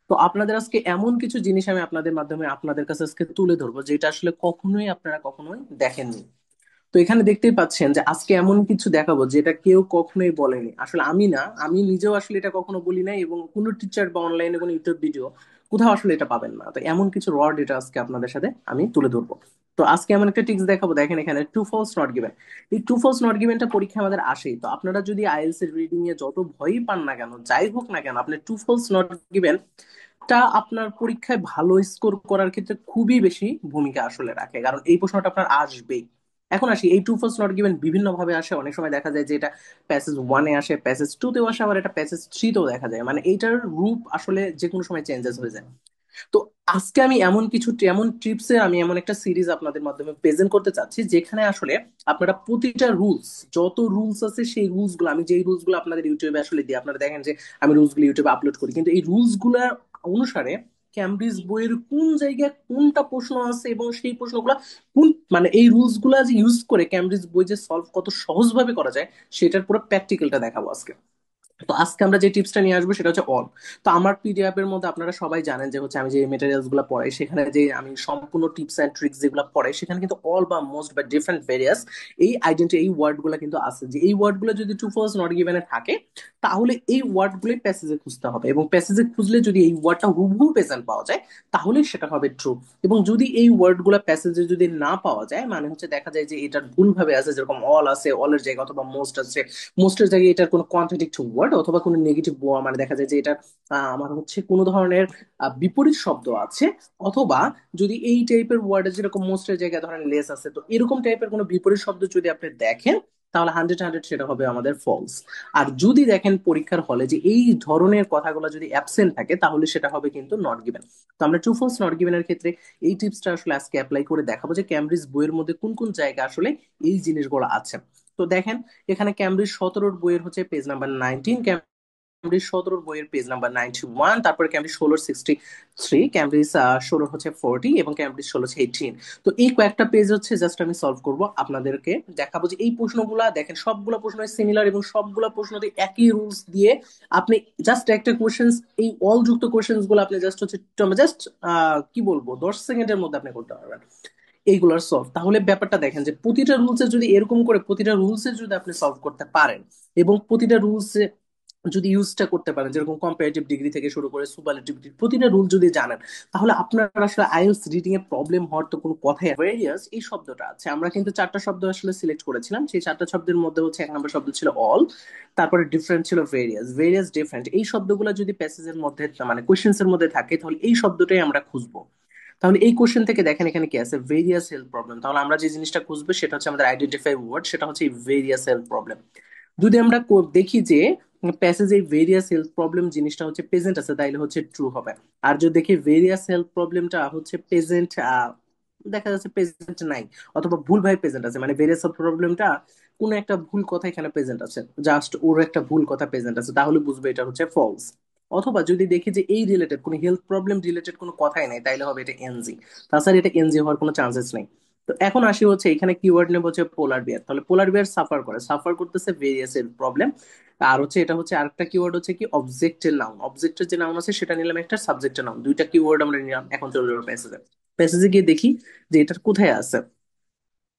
তো আপনাদের আজকে এমন কিছু জিনিস আমি আপনাদের মাধ্যমে আপনাদের কাছে আজকে তুলে ধরবো যেটা আসলে কখনোই আপনারা কখনোই দেখেননি। তো এখানে দেখতেই পাচ্ছেন যে আজকে এমন কিছু দেখাবো যেটা কেউ কখনোই বলেনি। আসলে আমি না, আমি নিজেও আসলে এটা কখনো বলি নাই, এবং কোনো টিচার বা অনলাইনে কোনো ইউটিউব ভিডিও কোথাও আসলে এটা পাবেন না। তো এমন কিছু র ডেটা আজকে আপনাদের সাথে আমি তুলে ধরবো। তো আজকে এমন একটা টিক্স দেখাবো, দেখেন এখানে ট্রু ফলস নট গিভেন। এই ট্রু ফলস নট গিভেনটা পরীক্ষা আমাদের আসেই। তো আপনারা যদি আইএলটিএস এর রিডিং এ যত ভয়ই পান না কেন, যাই হোক না কেন, আপনি ট্রু ফলস নট গিভেন টা আপনার পরীক্ষায় ভালো স্কোর করার ক্ষেত্রে খুবই বেশি ভূমিকা আসলে রাখে, কারণ এই প্রশ্নটা আপনার আসবেই। এখন আসি, এই টু ফার্স্ট নট গিভেন বিভিন্ন ভাবে আসে। অনেক সময় দেখা যায় যে এটা প্যাসেজ ওয়ানে আসে, প্যাসেজ টু তেও আসে, আবার এটা প্যাসেজ থ্রি তেও দেখা যায়। মানে এইটার রূপ আসলে যে কোনো সময় চেঞ্জেস হয়ে যায়। তো আজকে আমি এমন কিছু এমন টিপসের আমি এমন একটা সিরিজ আপনাদের মাধ্যমে প্রেজেন্ট করতে চাচ্ছি, যেখানে আসলে আপনারা প্রতিটা রুলস, যত রুলস আছে সেই রুলস গুলো, আমি যেই রুলস গুলো আপনাদের ইউটিউবে আসলে দিই, আপনারা দেখেন যে আমি রুলস গুলো ইউটিউবে আপলোড করি, কিন্তু এই রুলস গুলা অনুসারে ক্যামব্রিজ বইয়ের কোন জায়গায় কোনটা প্রশ্ন আছে এবং সেই প্রশ্নগুলা কোন, মানে এই রুলস গুলা যে ইউজ করে ক্যামব্রিজ বই যে সলভ কত সহজভাবে করা যায়, সেটার পুরো প্র্যাকটিক্যালটা দেখাবো আজকে। তো আজকে আমরা যে টিপসটা নিয়ে আসবো সেটা হচ্ছে অল। তো আমার পিডিএফ এর মধ্যে আপনারা সবাই জানেন যে হচ্ছে আমি যে মেটেরিয়ালস গুলো পড়াই, সেখানে যে আমি সম্পূর্ণ টিপস এন্ড ট্রিক্স যেগুলো পড়াই, সেখানে কিন্তু অল বা মোস্ট বা ডিফারেন্ট ভেরিয়াস এই আইডেন্টি এই ওয়ার্ড গুলো কিন্তু আছে। যে এই ওয়ার্ড গুলো যদি true false not given a থাকে, তাহলে এই ওয়ার্ড গুলোই প্যাসেজে খুঁজতে হবে, এবং প্যাসেজে খুঁজলে যদি এই ওয়ার্ডটা হুবহু প্রেজেন্ট পাওয়া যায়, তাহলে সেটা হবে ট্রু। এবং যদি এই ওয়ার্ড গুলো প্যাসেজে যদি না পাওয়া যায়, মানে হচ্ছে দেখা যায় যে এটার ভুল ভাবে আছে, যেরকম অল আছে অলের জায়গায়, অথবা মোস্ট আছে মোস্টের জায়গায় এটার কোনো কন্ট্রাডিক্ট ওয়ার্ড, অথবা কোনো নেগেটিভ, মানে দেখা যায় যে এটা আমার হচ্ছে কোনো ধরনের বিপরীত শব্দ আছে, অথবা যদি এই টাইপের ওয়ার্ডে যেরকম মোস্টের জায়গায় ধরেন লেস আছে, তো এরকম টাইপের কোনো বিপরীত শব্দ যদি আপনি দেখেন, তাহলে হান্ড্রেড হান্ড্রেড সেটা হবে আমাদের ফলস। আর যদি দেখেন পরীক্ষার হলে যে এই ধরনের কথাগুলো যদি অ্যাবসেন্ট থাকে, তাহলে সেটা হবে কিন্তু নট গিভেন। তো আমরা ট্রু ফলস নট গিভেন এর ক্ষেত্রে এই টিপসটা আসলে আজকে অ্যাপ্লাই করে দেখাবো যে ক্যামব্রিজ বইয়ের মধ্যে কোন কোন জায়গা আসলে এই জিনিসগুলো আছে। তো দেখেন, এখানে ক্যামব্রিজ 17 বইয়ের হচ্ছে পেজ নাম্বার 19, ক্যামব্রিজ 17 বইয়ের পেজ নাম্বার 91, তারপরে ক্যামব্রিজ 16 63, ক্যামব্রিজ 16 হচ্ছে 40, এবং ক্যামব্রিজ 16 হচ্ছে 18। তো এই কয়েকটা পেজ হচ্ছে জাস্ট আমি সলভ করব, আপনাদেরকে দেখাবো যে এই প্রশ্নগুলা দেখেন সবগুলা প্রশ্ন সিমিলার, এবং সবগুলা প্রশ্নতে একই রুলস দিয়ে আপনি জাস্ট একটা কোশ্চেন্স, এই অল যুক্ত কোশ্চেন্স গুলো আপনি জাস্ট হচ্ছে জাস্ট কি বলবো 10 সেকেন্ডের মধ্যে আপনি করতে পারবেন এইগুলার সলভ। তাহলে ব্যাপারটা দেখেন যে প্রতিটা রুলসে যদি এরকম করে প্রতিটা রুলসে যদি আপনি সলভ করতে পারেন, এবং প্রতিটা রুলসে যদি ইউজটা করতে পারেন, যেরকম কম্পারেটিভ ডিগ্রি থেকে শুরু করে সুপারলেটিভ ডিগ্রি, প্রতিটা রুল যদি জানেন, তাহলে আপনার আসলে আইএলটিএস রিডিং এ প্রবলেম হওয়ার তো কোনো কথাই। ভেরিয়াস এই শব্দটা আছে, আমরা কিন্তু চারটা শব্দ আসলে সিলেক্ট করেছিলাম, সেই চারটা শব্দের মধ্যে হচ্ছে এক নম্বর শব্দ ছিল অল, তারপরে ডিফারেন্ট ছিল ভেরিয়াস, ভেরিয়াস ডিফারেন্ট, এই শব্দগুলো যদি প্যাসেজের মধ্যে মানে কোশ্চেন্স এর মধ্যে থাকে, তাহলে এই শব্দটাই আমরা খুঁজবো। তাহলে এই কোশ্চেন থেকে দেখেন এখানে কি আছে, ভেরিয়াস হেলথ প্রবলেম, তাহলে আমরা যে জিনিসটা খুঁজবো সেটা হচ্ছে আমাদের আইডেন্টিফাই ওয়ার্ড, সেটা হচ্ছে ভেরিয়াস হেলথ প্রবলেম। যদি আমরা দেখি যে প্যাসেজে ভেরিয়াস হেলথ প্রবলেম জিনিসটা হচ্ছে প্রেজেন্ট আছে, তাইলে হচ্ছে ট্রু হবে। আর যদি দেখি ভেরিয়াস হেলথ প্রবলেমটা হচ্ছে প্রেজেন্ট, দেখা যাচ্ছে প্রেজেন্ট নাই, অথবা ভুল ভাই প্রেজেন্ট আছে, মানে ভেরিয়াস হেলথ প্রবলেমটা কোন একটা ভুল কথা এখানে প্রেজেন্ট আছে, জাস্ট ওর একটা ভুল কথা প্রেজেন্ট আছে, তাহলে বুঝবে এটা হচ্ছে ফলস। অথবা যদি দেখি যে এই রিলেটেড কোনো হেলথ প্রবলেম রিলেটেড কোনো কথাই নাই, তাইলে হবে এটা এনজি। তাছাড়া এটা এনজি হওয়ার কোনো চান্সেস নেই। তো এখন আসি হচ্ছে এখানে কিওয়ার্ড নেব হচ্ছে পোলার বিয়ার, তাহলে পোলার বিয়ার সাফার করে, সাফার করতেছে ভেরিয়াস এর প্রবলেম। আর হচ্ছে এটা হচ্ছে আরেকটা কিওয়ার্ড হচ্ছে কি অবজেক্টের নাউন, অবজেক্টের যে নাউন আছে সেটা নিলাম, একটা সাবজেক্টের নাউন, দুইটা কিওয়ার্ড আমরা নিলাম। এখন চলে যাবো প্যাসেজে, প্যাসেজে গিয়ে দেখি যে এটার কোথায় আছে।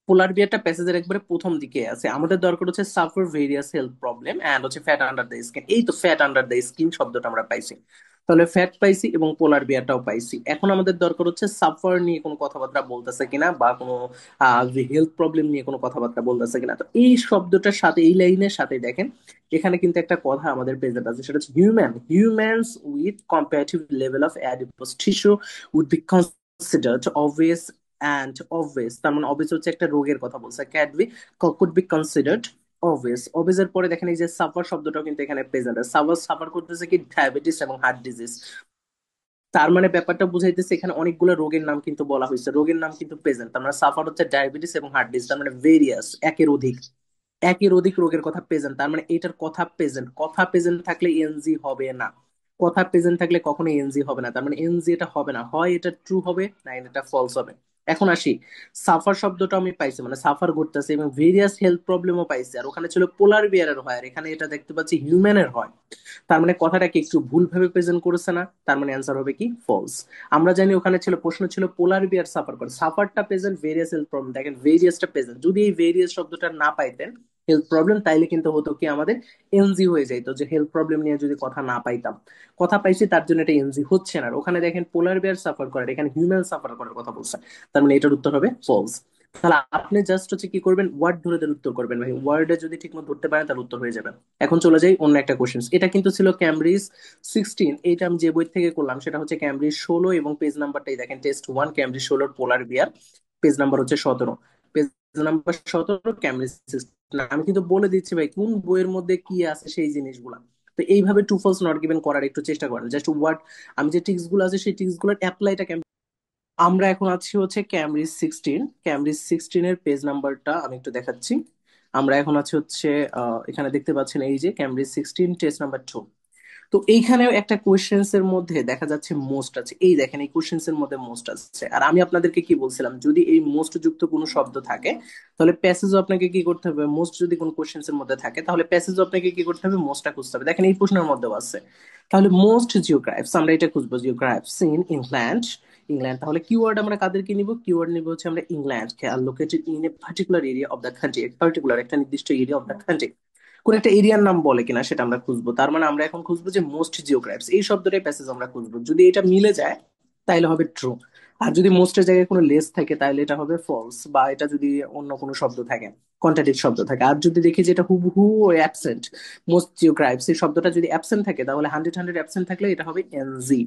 পোলার বিয়ারটা প্যাসেজের একবারে প্রথম দিকে আছে, আমাদের দরকার হচ্ছে suffer various health problem and হচ্ছে ফ্যাট আন্ডার দ্য স্কিন। এই তো ফ্যাট আন্ডার দ্য স্কিন শব্দটা আমরা পাইছি, তাহলে ফ্যাট পাইছি এবং পোলার বিয়ারটাও পাইছি। এখন আমাদের দরকার হচ্ছে সাফার নিয়ে কোনো কথাবার্তা বলতেছে কিনা, বা কোনো হেলথ প্রবলেম নিয়ে কোনো কথাবার্তা বলতেছে কিনা। তো এই শব্দটার সাথে এই লাইনের সাথে দেখেন এখানে কিন্তু একটা কথা আমাদের প্রেজেন্ট আছে, সেটা হচ্ছে humans with comparative level of adipose tissue would be considered obvious and obvious, তার মানে অবভিয়াস হচ্ছে একটা রোগের কথা বলছে, could be considered obvious. Obvious এর পরে দেখেন এই যে সাফার শব্দটাও কিন্তু এখানে প্রেজেন্ট আছে, সাফার সাফার করতেছে কি ডায়াবেটিস এবং হার্ট ডিজিজ। তার মানে ব্যাপারটা বুঝাইতেছে এখানে অনেকগুলো রোগের নাম কিন্তু বলা হয়েছে, রোগের নাম কিন্তু প্রেজেন্ট। তার মানে সাফার হচ্ছে ডায়াবেটিস এবং হার্ট ডিজিজ, তার মানে ভেরিয়াস একের অধিক, একের অধিক রোগের কথা প্রেজেন্ট, তার মানে এটার কথা প্রেজেন্ট, কথা প্রেজেন্ট থাকলে এনজি হবে না, কথা প্রেজেন্ট থাকলে কখনো এনজি হবে না, তার মানে এনজি এটা হবে না, হয় এটা ট্রু হবে না এটা ফলস হবে। এখন আসি, সাফার শব্দটা আমি পাইছি, মানে সাফার করতেছে, এবং ভেরিয়াস হেলথ প্রবলেমও পাইছি, আর ওখানে ছিল পোলার বিয়ারের হয়, আর এখানে এটা দেখতে পাচ্ছি হিউম্যানের হয়। তার মানে কথাটা কি একটু ভুল ভাবে প্রেজেন্ট করেছে না? তার মানে অ্যান্সার হবে কি ফলস। আমরা জানি ওখানে ছিল, প্রশ্ন ছিল পোলার বিয়ার সাফার করে, সাফারটা প্রেজেন্ট, ভেরিয়াস হেলথ প্রবলেম, দেখেন ভেরিয়াসটা প্রেজেন্ট, যদি এই ভেরিয়াস শব্দটা না পাইতেন হেলথ প্রবলেম, তাইলে কিন্তু হতো কি আমাদের এনজি হয়ে যাইতো, যে হেলথ প্রবলেম নিয়ে যদি কথা না পাইতাম, কথা পাইছি তার জন্য এটা এনজি হচ্ছে না। আর ওখানে দেখেন পোলার বিয়ার সাফার করে, এখানে হিউম্যান সাফার করার কথা বলছে, তার মানে এটার উত্তর হবে ফলস। তাহলে আপনি জাস্ট হচ্ছে কি করবেন, ওয়ার্ড ধরে ধরে উত্তর করবেন ভাই, ওয়ার্ডে যদি ঠিক মতো ধরতে পারেন তাহলে উত্তর হয়ে যাবে। এখন চলে যাই অন্য একটা কোশ্চেন, এটা কিন্তু ছিল ক্যামব্রিজ 16, এইটা আমি যে বই থেকে করলাম সেটা হচ্ছে ক্যামব্রিজ 16, এবং পেজ নাম্বারটাই দেখেন, টেস্ট 1 ক্যামব্রিজ 16 পোলার বিয়ার, পেজ নাম্বার হচ্ছে 17, পেজ নাম্বার 17 ক্যামব্রিজ 16। আমি কিন্তু বলে দিচ্ছি ভাই কোন বইয়ের মধ্যে কি আছে সেই জিনিসগুলা। তো এইভাবে টু ফলস নট গিভেন করার একটু চেষ্টা করেন, জাস্ট ওয়ার্ড, আমি যে টিক্স গুলো আছে সেই টিক্স গুলোর অ্যাপ্লাইটা। আমরা এখন আছি হচ্ছে ক্যামব্রিজ 16, ক্যামব্রিজ 16 এর পেজ নাম্বারটা আমি একটু দেখাচ্ছি। আমরা এখন আছি হচ্ছে এখানে দেখতে পাচ্ছেন এই যে ক্যামব্রিজ 16 টেস্ট নাম্বার 2। তো এইখানেও একটা কোশ্চেন্স এর মধ্যে দেখা যাচ্ছে মোস্ট আছে, এই দেখেন এই কোশ্চেন্স এর মধ্যে মোস্ট আছে, আর আমি আপনাদেরকে কি বলছিলাম, যদি এই মোস্ট যুক্ত কোনো শব্দ থাকে তাহলে প্যাসেজও আপনাকে কি করতে হবে, মোস্ট যদি কোনো কোশ্চেন্স এর মধ্যে থাকে তাহলে প্যাসেজও আপনাকে কি করতে হবে, মোস্টটা খুঁজতে হবে। দেখেন এই প্রশ্নের মধ্যেও আছে, তাহলে মোস্ট জিওগ্রাফিস আমরা এটা খুঁজবো, জিওগ্রাফিস ইন ইংল্যান্ড, ইংল্যান্ড। তাহলে কিওয়ার্ড আমরা কাদেরকে নিব, কিওয়ার্ড নিব হচ্ছে আমরা England K, are located in a particular area of the country, particular একটা নির্দিষ্ট এরিয়া অফ দ্য কান্ট্রি, কোন একটা এরিয়ার নাম বলে কিনা সেটা আমরা খুঁজবো। তার মানে আমরা এখন খুঁজবো যে মোস্ট জিওগ্রাফিস, এই শব্দটাই প্যাসেজ আমরা খুঁজবো, যদি এটা মিলে যায় তাহলে হবে ট্রু, আর যদি মোস্টের জায়গায় কোনো লেস থাকে তাহলে এটা হবে ফলস, বা এটা যদি অন্য কোনো শব্দ থাকে, কন্ট্রাডিক্ট শব্দ থাকে। আর যদি দেখি যে এটা হুবহু অ্যাবসেন্ট, মোস্ট জিওগ্রাফিস এই শব্দটা যদি অ্যাবসেন্ট থাকে তাহলে 100 অ্যাবসেন্ট থাকলে এটা হবে এনজি,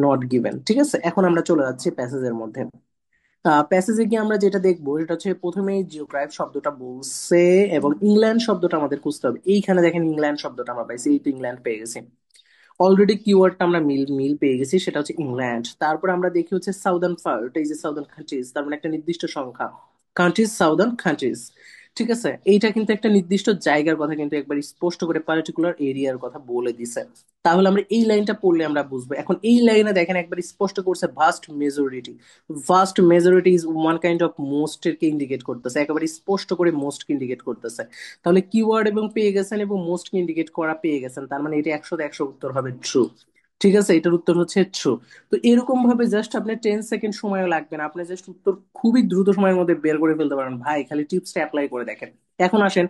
নট গিভেন। ঠিক আছে, এখন আমরা চলে যাচ্ছি প্যাসেজের মধ্যে। প্যাসেজে গিয়ে আমরা যেটা দেখবো সেটা হচ্ছে প্রথমেই জিওগ্রাফ শব্দটা বলছে, এবং ইংল্যান্ড শব্দটা আমাদের খুঁজতে হবে। এইখানে দেখেন ইংল্যান্ড শব্দটা আমরা পাইছি, এই তো ইংল্যান্ড পেয়ে গেছি, অলরেডি কিওয়ার্ডটা আমরা মিল মিল পেয়ে গেছি, সেটা হচ্ছে ইংল্যান্ড। তারপর আমরা দেখি হচ্ছে সাউদার্ন পার্ট, এই যে সাউদার্ন কান্ট্রিজ, তার মানে একটা নির্দিষ্ট সংখ্যা, কান্ট্রিজ, সাউদার্ন কান্ট্রিজ। ঠিক আছে, এইটা কিন্তু একটা নির্দিষ্ট জায়গার কথা কিন্তু একবার স্পষ্ট করে পার্টিকুলার এরিয়ার কথা বলে দিছে। তাহলে আমরা এই লাইনটা পড়লে আমরা বুঝবো। এখন এই লাইনে দেখেন একবার স্পষ্ট করছে vast majority, vast majority is one kind of most K indicate করতেছে, একেবারে স্পষ্ট করে মোস্ট কে ইন্ডিকেট করতেছে। তাহলে কিওয়ার্ড এবং পেয়ে গেছেন এবং মোস্ট কে ইন্ডিকেট করা পেয়ে গেছেন, তার মানে এটা 100-100 উত্তর হবে ট্রু। ঠিক আছে, এটার উত্তর হচ্ছে ট্রু। তো এরকম ভাবে জাস্ট আপনি 10 সেকেন্ড সময়ও লাগবে না, আপনি জাস্ট উত্তর খুবই দ্রুত সময়ের মধ্যে বের করে ফেলতে পারেন ভাই, খালি টিপসটা অ্যাপ্লাই করে দেখেন। এখন আসেন,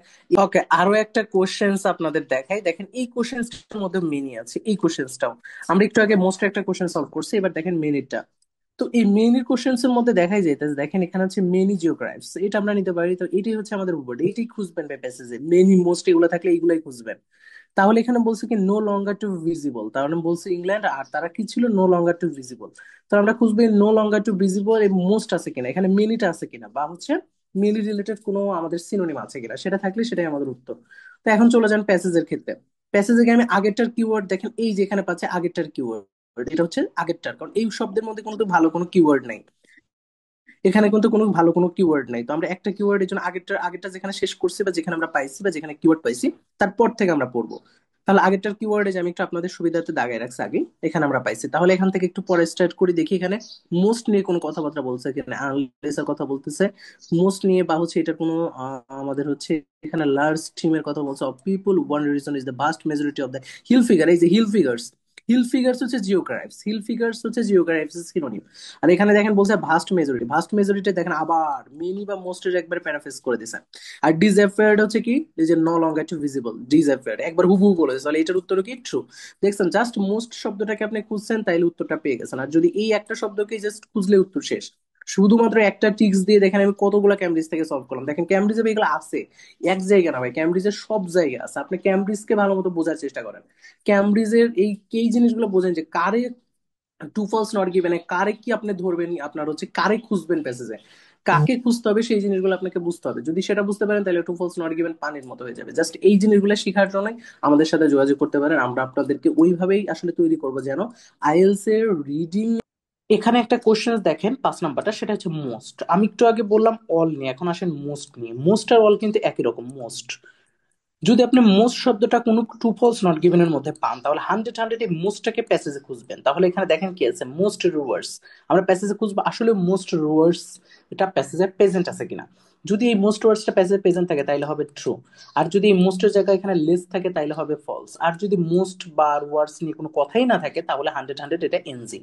ওকে আরো একটা কোশ্চেন্স আপনাদের দেখাই, দেখেন এই কোশ্চেন্সটার মধ্যে মিনি আছে, এই কোশ্চেন্সটাও আমরা একটু আগে মোস্ট একটা কোশ্চেন সলভ করছি, এবার দেখেন মিনিটটা। তো এই মেনি কোশ্চেন্স এর মধ্যে দেখাই যাইতেছে, দেখেন এখানে হচ্ছে মেনি জিওগ্রাফিস, এটা আমরা নিতে পারি। তো এটাই হচ্ছে আমাদের উপর, এইটাই খুঁজবেন ভাই প্যাসেজে, মেনি মোস্ট এগুলো থাকলে এইগুলাই খুঁজবেন। তাহলে এখানে বলছে কি নো লঙ্গার টু ভিজিবল, তাহলে বলছে ইংল্যান্ড, আর তারা কি ছিল, নো লঙ্গার টু ভিজিবল। তো আমরা খুঁজবো নো লঙ্গার টু ভিজিবল এই মোস্ট আছে কিনা, এখানে মেনিটা আছে কিনা, বা হচ্ছে মেনি রিলেটেড কোনো আমাদের সিনোনিম আছে কিনা, সেটা থাকলে সেটাই আমাদের উত্তর। তো এখন চলে যান প্যাসেজের ক্ষেত্রে। প্যাসেজে গিয়ে আমি আগেরটার কিওয়ার্ড দেখেন, এই যে এখানে পাচ্ছে আগেরটার কিওয়ার্ড, এটা হচ্ছে আগেরটার, কারণ এই শব্দের মধ্যে কোনো তো ভালো কোনো কিওয়ার্ড নাই, এখানে কিন্তু কোনো ভালো কোনো কিওয়ার্ড নাই। তো আমরা একটা কিওয়ার্ড এর জন্য আগেরটা আগেরটা যেখানে শেষ করছি বা যেখানে আমরা পাইছি বা যেখানে কিওয়ার্ড পাইছি তারপর থেকে আমরা পড়বো। তাহলে আগেরটার কিওয়ার্ডে যে আমি একটু আপনাদের সুবিধার্থে দাগায় রাখছি আগে, এখানে আমরা পাইছি, তাহলে এখান থেকে একটু পরে স্টার্ট করি, দেখি এখানে মোস্ট নিয়ে কোনো কথাবার্তা বলছে কিনা, আনলেস এর কথা বলতেছে মোস্ট নিয়ে, বা হচ্ছে এটার কোনো আমাদের হচ্ছে এখানে লার্জ টিমের কথা বলছে, of people one reason is the vast majority of the hill figure, এই যে হিল ফিগার্স, হিল ফিগার্স হচ্ছে জিওগ্রাফিস, হিল ফিগার্স হচ্ছে জিওগ্রাফিস সিনোনিম। আর এখানে দেখেন বলছে ভাস্ট মেজরিটি, ভাস্ট মেজরিটি দেখেন আবার মিনি বা মোস্টের একবার প্যারাফ্রেজ করে দিছে। আর ডিসঅ্যাপিয়ার্ড হচ্ছে কি, এই যে no longer to visible, disappeared একবার হুবহু বলে দিছে, তাহলে এটার উত্তর কি ট্রু। দেখছেন, জাস্ট মোস্ট শব্দটাকে আপনি খুঁজছেন তাইলে উত্তরটা পেয়ে গেছেন, আর যদি এই একটা শব্দকে জাস্ট খুঁজলে উত্তর শেষ। শুধুমাত্র একটা টিক্স দিয়ে দেখেন আমি কতগুলো ক্যামব্রিজ থেকে সলভ করলাম, দেখেন ক্যামব্রিজে এগুলো আছে, এক জায়গা না ভাই, ক্যামব্রিজের সব জায়গায় আছে, আপনি ক্যামব্রিজকে ভালো মতো বোঝার চেষ্টা করেন। ক্যামব্রিজের এই জিনিসগুলো বোঝেন যে কারে টু ফলস নট গিভেন, কারে কি আপনি ধরবেন, আপনার হচ্ছে কারে খুঁজবেন প্যাসেজে, কাকে খুঁজতে হবে সেই জিনিসগুলো আপনাকে বুঝতে হবে। যদি সেটা বুঝতে পারেন তাহলে টু ফলস নট গিভেন পানির মতো হয়ে যাবে। জাস্ট এই জিনিসগুলো শেখার জন্য আমাদের সাথে যোগাযোগ করতে পারেন, আমরা আপনাদেরকে ওইভাবেই আসলে তৈরি করবো যেন আইএলস এর রিডিং। এখানে একটা কোশ্চেন দেখেন 5 নাম্বারটা, সেটা হচ্ছে মোস্ট, আমি একটু আগে বললাম অল নিয়ে, এখন আসেন মোস্ট নিয়ে। মোস্ট আর অল কিন্তু একই রকম, মোস্ট যদি আপনি মোস্ট শব্দটা কোনো ট্রু ফলস নট গিভেন এর মধ্যে পান, তাহলে হান্ড্রেড হান্ড্রেড এই মোস্টটাকে প্যাসেজে খুঁজবেন। তাহলে এখানে দেখেন কি আছে, মোস্ট রুয়ার্স। আমরা প্যাসেজে খুঁজবো আসলে মোস্ট রুয়ার্স এটা প্যাসেজে প্রেজেন্ট আছে কিনা। যদি এই মোস্ট ওয়ার্ডসটা প্যাসেজে প্রেজেন্ট থাকে তাহলে হবে ট্রু। আর যদি এই মোস্টের জায়গায় এখানে লেস থাকে তাহলে হবে ফলস। আর যদি মোস্ট বা ওয়ার্ডস নিয়ে কোনো কথাই না থাকে তাহলে হান্ড্রেড হান্ড্রেড এটা এনজি।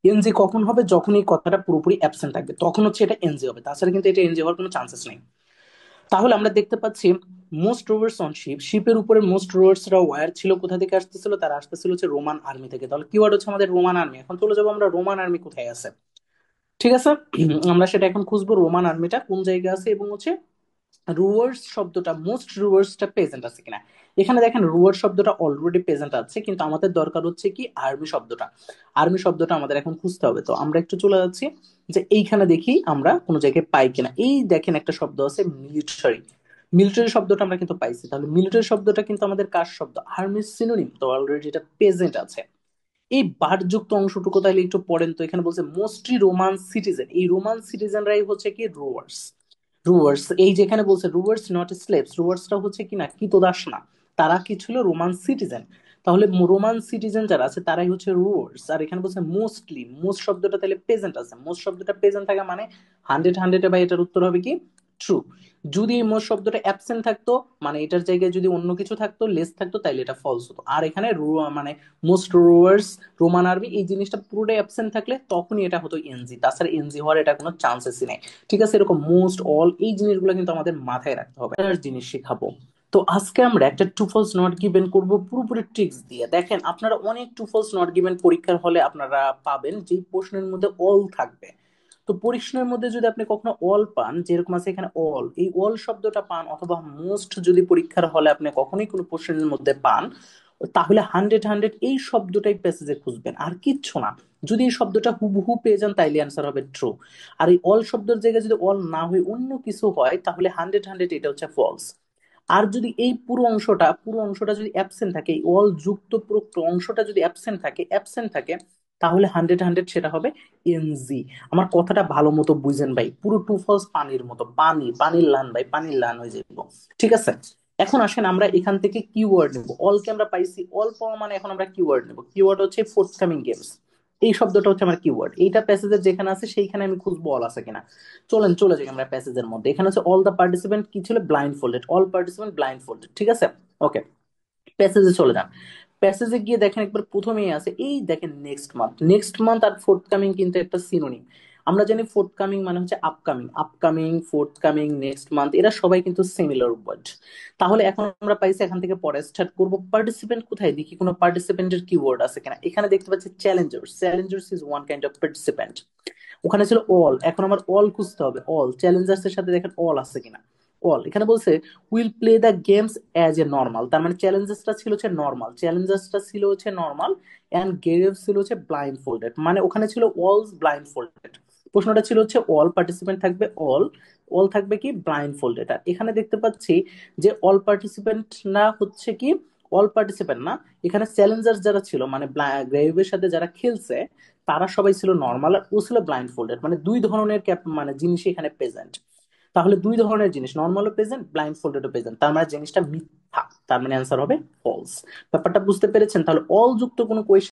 এনজি কখন হবে? যখন এই কথাটা পুরোপুরি অ্যাবসেন্ট থাকবে তখন হচ্ছে এটা এনজি হবে, তাছাড়া কিন্তু এটা এনজি হওয়ার কোনো চান্সেস নেই। তাহলে আমরা দেখতে পাচ্ছি মোস্ট রোভার্স অন শিপ, শিপের উপরে মোস্ট রোভার্সরা ওয়ার ছিল কোথা থেকে আসতেছিল? তারা আসতেছিল হচ্ছে রোমান আর্মি থেকে। তাহলে কিওয়ার্ড হচ্ছে আমাদের রোমান আর্মি। এখন চলে যাবো আমরা রোমান আর্মি কোথায় আছে। ঠিক আছে, আমরা সেটা এখন খুঁজবো রোমান আর্মিটা কোন জায়গায় আছে এবং হচ্ছে রুয়ার্স শব্দটা, মোস্ট রুয়ার্সটা প্রেজেন্ট আছে কিনা। এখানে দেখেন রুয়ার শব্দটা অলরেডি প্রেজেন্ট আছে, কিন্তু আমাদের দরকার হচ্ছে কি আর্মি শব্দটা। আর্মি শব্দটা আমাদের এখন খুঁজতে হবে। তো আমরা একটু চলে যাচ্ছি যে এইখানে দেখি আমরা কোনো জায়গায় পাই কিনা। এই দেখেন একটা শব্দ আছে মিলিটারি। মিলিটারি শব্দটা আমরা কিন্তু পাইছি। তাহলে মিলিটারি শব্দটা কিন্তু আমাদের কার শব্দ? আর্মির সিনোনিম, তো অলরেডি এটা প্রেজেন্ট আছে। এই বারযুক্ত অংশটুকু তাহলে একটু পড়েন তো। এখানে বলছে মোস্টলি রোমান সিটিজেন, এই রোমান সিটিজেনরাই হচ্ছে কি রুয়ার্স। রুয়ার্স এই যেখানে বলছে রুয়ার্স নট স্লেভস, রুয়ার্সটা হচ্ছে কি না কৃতদাস না, তারা কি ছিল? Roman citizen. তাহলে রোমান সিটিজেন যারা আছে তারাই হচ্ছে রুয়ার্স। আর এখানে বলছে মোস্টলি, মোস্ট শব্দটা তাহলে প্রেজেন্ট আছে। মোস্ট শব্দটা প্রেজেন্ট থাকা মানে হান্ড্রেড হান্ড্রেড বাই এটার উত্তর হবে কি ট্রু। যদি এই মোস্ট শব্দটা অ্যাবসেন্ট থাকতো, মানে এটার জায়গায় যদি অন্য কিছু থাকতো, লেস থাকতো, তাইলে এটা ফলস হতো। আর এখানে মানে মোস্ট রুয়ার্স, রোমান আর্মি, এই জিনিসটা পুরোটাই অ্যাবসেন্ট থাকলে তখনই এটা হতো এনজি, তাছাড়া এনজি হওয়ার এটা কোনো চান্সেসই নেই। ঠিক আছে, এরকম মোস্ট অল এই জিনিসগুলো কিন্তু আমাদের মাথায় রাখতে হবে। আর জিনিস শেখাবো। তো আজকে আমরা একটা ট্রু ফলস নট গিভেন করব পুরোপুরি ট্রিক্স দিয়ে। দেখেন আপনারা অনেক ট্রু ফলস নট গিভেন পরীক্ষার হলে আপনারা পাবেন যে প্রশ্নের মধ্যে অল থাকবে। তো প্রশ্নের মধ্যে যদি আপনি কখনো অল পান, যেরকম আছে এখানে অল, এই অল শব্দটা পান, অথবা মোস্ট যদি পরীক্ষার হলে আপনি কখনোই কোনো প্রশ্নের মধ্যে পান, তাহলে হান্ড্রেড হান্ড্রেড এই শব্দটাই প্যাসেজে খুঁজবেন, আর কিচ্ছু না। যদি এই শব্দটা হুবহু পেয়ে যান তাইলে অ্যান্সার হবে ট্রু। আর এই অল শব্দের জায়গায় যদি অল না হয়ে অন্য কিছু হয় তাহলে হান্ড্রেড হান্ড্রেড এটা হচ্ছে ফলস। আর যদি এই পুরো অংশটা যদি অ্যাবসেন্ট থাকে, এই অল যুক্ত পুরো অংশটা যদি অ্যাবসেন্ট থাকে তাহলে হান্ড্রেড হান্ড্রেড সেটা হবে এনজি। আমার কথাটা ভালো মতো বুঝেন ভাই, পুরো টু ফলস পানির মতো, পানি পানির লান ভাই, পানির লান হয়ে যাবো। ঠিক আছে, এখন আসেন আমরা এখান থেকে কিওয়ার্ড নেব। অলকে আমরা পাইছি, অল পাওয়া মানে এখন আমরা কিওয়ার্ড নেব। কিওয়ার্ড হচ্ছে ফোর্থকামিং গেমস, এই শব্দটা হচ্ছে আমার কিওয়ার্ড। এইটা প্যাসেজের যেখানে আছে সেইখানে আমি খুঁজবো অল আছে কিনা। চলেন চলে যাই আমরা প্যাসেজের মধ্যে। এখানে হচ্ছে অল দ্য পার্টিসিপেন্ট কি ছিল? Blind folded, all participant blind folded. ঠিক আছে, ওকে, প্যাসেজে চলে যান। প্যাসেজে গিয়ে দেখেন একবার প্রথমেই আছে এই দেখেন নেক্সট মান্থ। নেক্সট মান্থ আর ফোর্থ কামিং কিন্তু একটা সিনোনিম। আমরা জানি ফোর্থ কামিং মানে হচ্ছে upcoming, upcoming, fourth coming, next month, এরা সবাই কিন্তু সিমিলার ওয়ার্ড। তাহলে এখন আমরা পাইছি, এখান থেকে পরে স্টার্ট করব। পার্টিসিপেন্ট কোথায় দেখি কোনো পার্টিসিপেন্টের কিওয়ার্ড আছে কিনা। এখানে দেখতে পাচ্ছি Challengers, Challengers is one kind of participant. ওখানে ছিল অল, এখন আমার অল খুঁজতে হবে। অল চ্যালেঞ্জার্স এর সাথে দেখেন অল আছে কিনা। অল এখানে বলছে will play the games as a normal, তার মানে চ্যালেঞ্জার্সটা ছিল হচ্ছে নর্মাল, চ্যালেঞ্জার্সটা ছিল হচ্ছে নর্মাল, এন্ড গেমস ছিল হচ্ছে ব্লাইন্ড ফোল্ডেড, মানে ওখানে ছিল অলস ব্লাইন্ড ফোল্ডেড। প্রশ্নটা ছিল হচ্ছে অল পার্টিসিপেন্ট থাকবে অল, অল থাকবে কি ব্লাইন্ড ফোল্ডেড। আর এখানে দেখতে পাচ্ছি যে অল পার্টিসিপেন্ট না হচ্ছে কি, অল পার্টিসিপেন্ট না, এখানে চ্যালেঞ্জার্স যারা ছিল মানে গ্রেভের সাথে যারা খেলছে তারা সবাই ছিল নর্মাল আর ও ছিল ব্লাইন্ড ফোল্ডেড। মানে দুই ধরনের মানে জিনিস এখানে প্রেজেন্ট। তাহলে দুই ধরনের জিনিস, নর্মালও প্রেজেন্ট, ব্লাইন্ড ফোল্ডেডও প্রেজেন্ট, তার মানে জিনিসটা মিথ্যা, তার মানে অ্যান্সার হবে ফলস। ব্যাপারটা বুঝতে পেরেছেন? তাহলে অল যুক্ত কোনো কোয়েশ্চেন